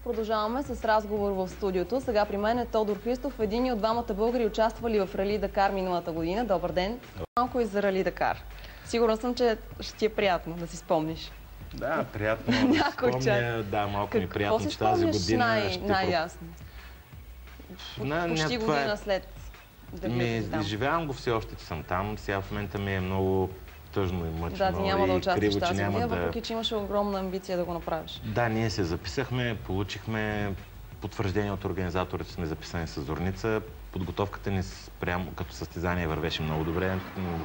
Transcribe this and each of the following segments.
Продължаваме с разговор в студиото. Сега при мен е Тодор Христов, един от двамата българи, участвали в Рали Дакар миналата година. Добър ден! Малко и за Рали Дакар. Сигурна съм, че ще ти е приятно да си спомниш. Да, приятно да спомня. Да, малко ми е приятно, че тази година най-ясно? Почти година след дебюта. Изживявам го все още, че съм там. Сега в момента ми е много тъжно и мъчно. Да, ти няма да участваш тази година, въпреки че имаше огромна амбиция да го направиш. Да, ние се записахме, получихме потвърждение от организаторите, че сме записани с Зорница. Подготовката ни прямо като състезание вървеше много добре.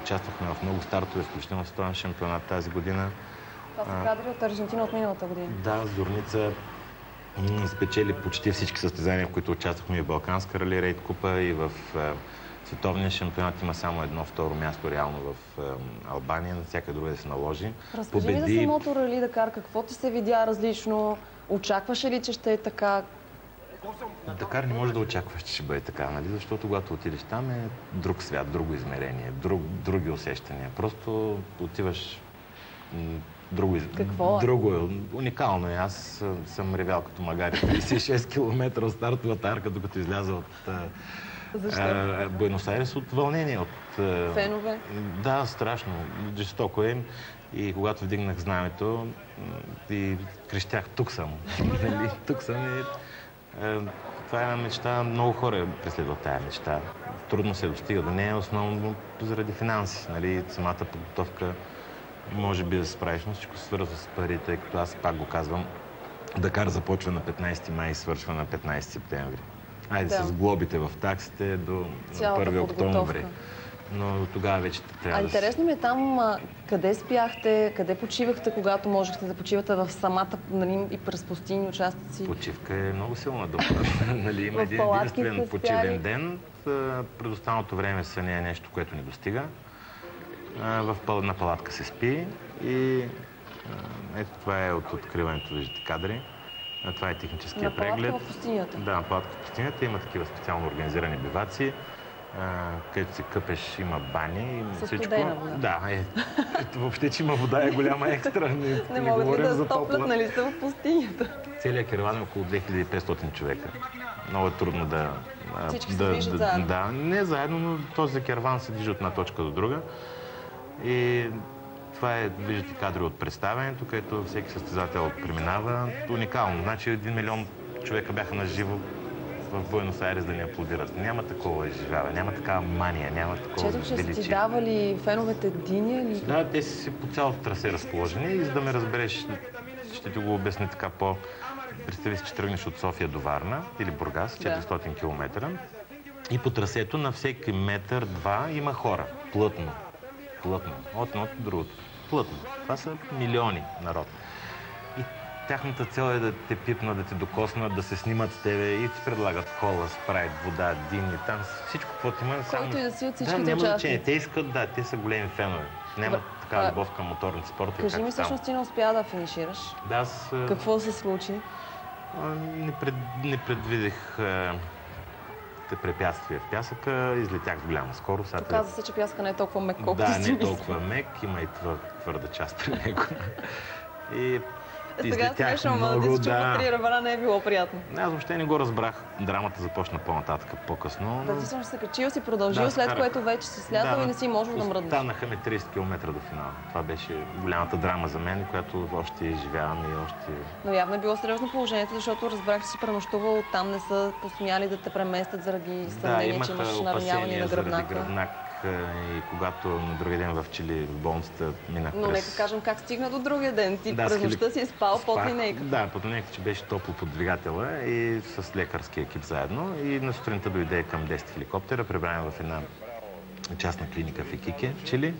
Участвахме в много стартове, включително в световен шампионат тази година. Това са кадри от Аржентина от миналата година. Да, Зорница спечели почти всички състезания, в които участвахме и в Балканска рали рейд купа, и в световния шампионат. Има само едно второ място реално в Албания, на всяка друга да се наложи. Разкажи ми за самото Рали Дакар, какво ти се видя различно? Очакваше ли, че ще е така? Дакар не може да очакваш, че ще бъде така, нали? Защото когато отидеш там е друг свят, друго измерение, други усещания. Просто отиваш друго, уникално е. Аз съм ревял като магари 36 км от стартовата арка, докато изляза от Буенос Айрес, от вълнение. Фенове? Да, страшно. Жестоко е. И когато вдигнах знамето и крещях, тук съм. Тук съм. Това е една мечта. Много хора преследват тая мечта. Трудно се достига до нея, основно заради финанси. Нали? Самата подготовка може би да се справиш, но всичко се свързва с пари, тъй като аз пак го казвам, Дакар започва на 15 май и свършва на 15 септември. Айде с глобите в таксите до 1 октомври. Но тогава вече трябва да... Интересно ми е там къде спяхте, къде почивахте, когато можехте да почивате в самата, нали, и през пустинни участъци? Почивка е много силна дума. Нали, има един единствен почивен ден. През останалото време съня е нещо, което ни достига. На палатка се спи и ето това е от откриването, виждате кадри. Това е техническия преглед. На палатка в пустинята? Да, на палатка в пустинята. Има такива специално организирани биваци, където се къпеш, има бани и всичко. Студена вода. Да, въобще, че има вода е голяма екстра. Не могат ли да топлят, нали са в пустинята? Целият караван е около 2500 човека. Много е трудно да... Всички се движат заедно? Да, не заедно, но този караван се движи от една точка до друга. И това е, виждате, кадри от представянето, където всеки състезател преминава. Уникално. Значи 1 милион човека бяха на живо в Буенос Айрес да ни аплодират. Няма такова изживяване, няма такава мания, няма такова величие. Четох, че си давали феновете диня или... Да, те си по цялото трасе разположени и за да ме разбереш, ще ти го обясня така по... Представи си, че тръгнеш от София до Варна или Бургас, 400 км. И по трасето на всеки метър-два има хора. Плътно. От едното до другото. Плътно. Това са милиони народ. И тяхната цел е да те пипнат, да те докоснат, да се снимат с тебе и ти предлагат кола, спрайт, вода, дими, там всичко, каквото има. Който и да си от всичките няма участници. значение. Те искат, да, те са големи фенове. Нямат такава любов към моторните спорта. Кажи ми, всъщност ти не успя да финишираш. Да, аз... Какво се случи? Не предвидех препятствия в пясъка, излетях с голяма скорост. Оказва се, че пясъка не е толкова мек, колкото си мисля. Да, не е толкова мек, има и твърда част при него. И излетях много, да. Сега три ребра не е било приятно. Аз въобще не го разбрах. Драмата започна по-нататък, по-късно. Да, ти съм се качил, си продължил, след което вече си слязал и не си можел да мръднеш. Останаха ми 30 км до финала. Това беше голямата драма за мен, която още изживявам и още... Но явно е било сериозно положението, защото разбрах, че си пренощувал, там не са посмяли да те преместят заради съмнение, че имаш нараняване на гръбнака. И когато на другия ден в Чили, в болницата, минах Но нека кажем как стигна до другия ден. Ти през нощта си спал под линейка. Да, под линейка, че беше топло под двигателя и с лекарски екип заедно. И на сутринта дойде към 10 хеликоптера, прибрани в една частна клиника в Икике, Чили.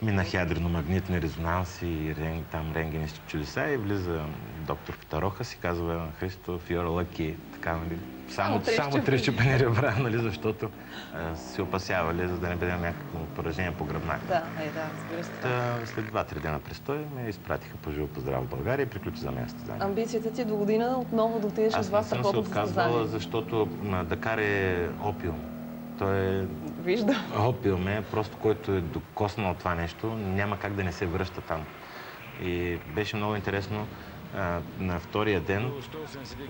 Минах ядрено-магнитни резонанси и там рентгенисти чудеса и влиза доктор Питароха, си казва: Христов, you're lucky. Така, нали? Само 3 щупени ребра, нали, защото се опасявали, за да не бъде някакво поражение по гръбнака. Да, разбира се. След 2-3 дена престой ме изпратиха по живо поздрав в България и приключи за мен състезание. Амбицията ти до година отново да отидеш с вас страхотно състезание? Аз не съм се отказвала, защото Дакар е опиум. Той е... Виждам. Опил ме, просто който е докоснал това нещо, няма как да не се връща там. И беше много интересно. На втория ден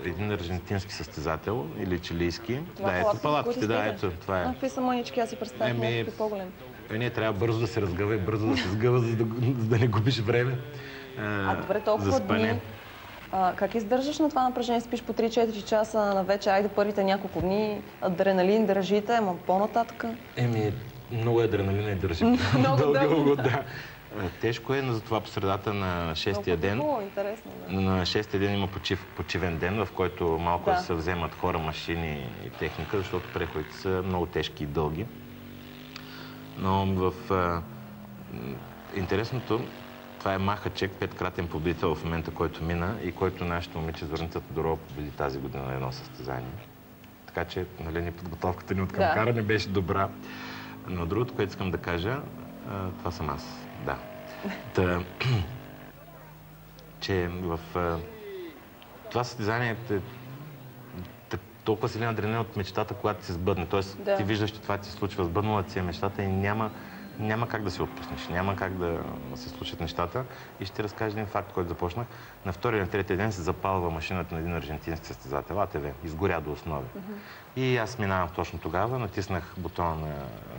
един аржентински състезател или чилийски. Да, ето палатките, да, ето това е. Какви са мънички, аз си представям някакви по-големи. Ние трябва бързо да се разгъва и бързо да се сгъва, за да не губиш време. Добре, толкова дни. Как издържаш на това напрежение? Спиш по 3-4 часа на вече, айде първите няколко дни, адреналин държите, ама по-нататък? Много адреналина и държи. Много дълго, да. Тежко е, но затова по средата на 6-тия ден. Интересно, да. На 6-тия ден има почивен ден, в който малко се вземат хора, машини и техника, защото преходите са много тежки и дълги. Но в интересното, това е Махачек, 5-кратен победител в момента, който мина и който нашето момиче Зорница Тодорова победи тази година на едно състезание. Така че, нали, подготовката ни от към каране беше добра. Но другото, което искам да кажа, това съм аз. Да. Че в това състезание е толкова силен адреналин от мечтата, когато се сбъдне. Тоест, ти виждаш, че това ти се случва, сбъднала ти е мечтата и няма как да се отпуснеш, няма как да се случат нещата. И ще ти разкажа един факт, който започнах. На втория и на третия ден се запалва машината на един аржентински състезател, АТВ, изгоря до основи. И аз минавам точно тогава, натиснах бутона на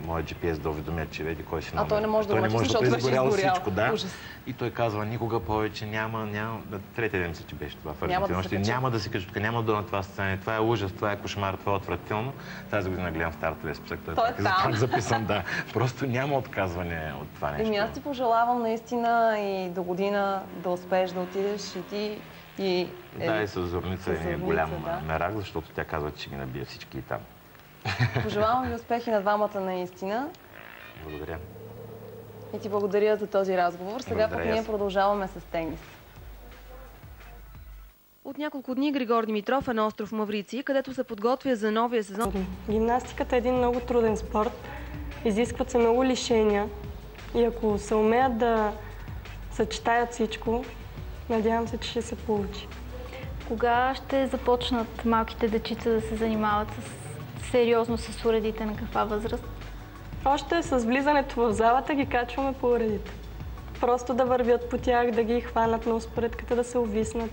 моя GPS да уведомя, че веди кой си номер. Той не може да натисне, защото беше изгорял всичко, да. И той казва, никога повече няма. Третия ден мисля, че беше това в Аржентина. Няма да се кача, тук няма да на това състезание. Това е ужас, това е кошмар, това е отвратително. Тази година гледам в стартовия списък. Той е там. Записан, да. Просто няма отказване от това нещо. Аз ти пожелавам наистина и до година да успееш да отидеш и ти. И с Зорница е голям мерак, защото тя казва, че ще ги набие всички и там. Пожелавам ви успехи на двамата наистина. Благодаря. И ти благодаря за този разговор. Сега пък ние продължаваме с тенис. От няколко дни Григор Димитров е на остров Маврици, където се подготвя за новия сезон. Гимнастиката е един много труден спорт. Изискват се много лишения. И ако се умеят да съчетаят всичко, надявам се, че ще се получи. Кога ще започнат малките дечица да се занимават сериозно с уредите, на каква възраст? Още с влизането в залата ги качваме по уредите. Просто да вървят по тях, да ги хванат на успоредката, да се увиснат.